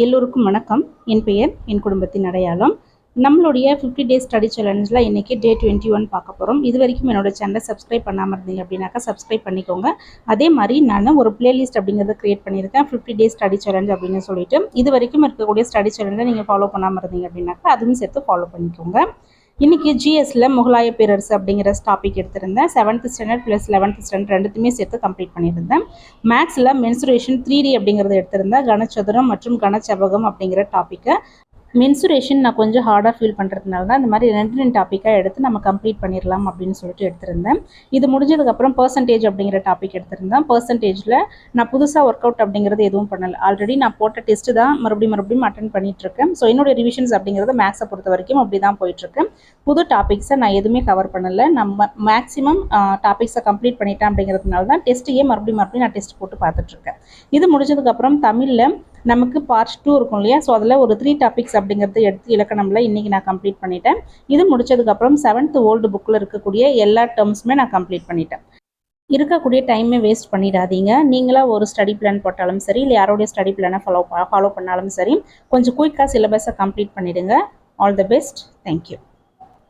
எல்லோருக்கும் வணக்கம். என் பெயர் என் குடும்பத்தின் அடையாளம். நம்மளுடைய 50 டேஸ் ஸ்டடி சேலஞ்சில் இன்றைக்கி டே 21 பார்க்க போகிறோம். இது வரைக்கும் என்னோட சேனலை சப்ஸ்கிரைப் பண்ணாமல் இருந்தீங்க அப்படின்னாக்கா சப்ஸ்கிரைப் பண்ணிக்கோங்க. அதே மாதிரி நான் ஒரு பிளேலிஸ்ட் அப்படிங்கிறத க்ரியேட் பண்ணியிருக்கேன், 50 டேஸ் ஸ்டடி சேலஞ்ச் அப்படின்னு சொல்லிட்டு. இது வரைக்கும் இருக்கக்கூடிய ஸ்டடி சேலஞ்சை நீங்கள் ஃபாலோ பண்ணாமல் இருந்தீங்க அப்படின்னாக்கா அதுவும் சேர்த்து ஃபாலோ பண்ணிக்கோங்க. இன்றைக்கி ஜிஎஸ்ல முகலாய பேரரசு அப்படிங்கிற டாபிக் எடுத்திருந்தேன். 7th standard plus 11th standard ரெண்டுத்துமே சேர்த்து கம்ப்ளீட் பண்ணியிருந்தேன். மேக்ஸில் மென்சுரேஷன் 3D அப்படிங்கிறத எடுத்திருந்தேன். கனச்சதுரம் மற்றும் கனச்சபகம் அப்படிங்கிற டாப்பிக்கை மென்சுரேஷன் நான் கொஞ்சம் ஹார்டாக ஃபீல் பண்ணுறதுனால தான் இந்த மாதிரி ரெண்டு டாப்பிக்காக எடுத்து நம்ம கம்ப்ளீட் பண்ணிடலாம் அப்படின்னு சொல்லிட்டு எடுத்திருந்தேன். இது முடிஞ்சதுக்கப்புறம் பர்சன்டேஜ் அப்படிங்கிற டாபிக் எடுத்திருந்தேன். பர்சன்டேஜில் நான் புதுசாக ஒர்க் அவுட் அப்படிங்கிறது எதுவும் பண்ணலை. ஆல்ரெடி நான் போட்ட டெஸ்ட்டு தான் மறுபடியும் அட்டன் பண்ணிகிட்ருக்கேன். ஸோ என்னுடைய ரிவிஷன்ஸ் அப்படிங்கிறது மேக்ஸை பொறுத்த வரைக்கும் அப்படி தான் போயிட்டுருக்கேன். புது டாபிக்ஸை நான் எதுவுமே கவர் பண்ணலை. நம்ம மேக்ஸிமம் டாபிக்ஸை கம்ப்ளீட் பண்ணிட்டேன் அப்படிங்கிறதுனால தான் டெஸ்ட்டையே மறுபடியும் நான் டெஸ்ட் போட்டு பார்த்துட்ருக்கேன். இது முடிஞ்சதுக்கப்புறம் தமிழில் நமக்கு பார்ட் 2 இருக்கும் இல்லையா, ஸோ அதில் ஒரு 3 டாபிக்ஸ் அப்படிங்கிறது எடுத்து இலக்கணமில் இன்றைக்கி நான் கம்ப்ளீட் பண்ணிட்டேன். இது முடிச்சதுக்கப்புறம் 7th ஓல்டு புக்கில் இருக்கக்கூடிய எல்லா டேர்ம்ஸுமே நான் கம்ப்ளீட் பண்ணிட்டேன். இருக்கக்கூடிய டைமே வேஸ்ட் பண்ணிடாதீங்க. நீங்களாக ஒரு ஸ்டடி பிளான் போட்டாலும் சரி, இல்லை யாரோடைய ஸ்டடி பிளானை ஃபாலோ பண்ணாலும் சரி, கொஞ்சம் குயிக்காக சிலபஸை கம்ப்ளீட் பண்ணிவிடுங்க. All the best. தேங்க்யூ.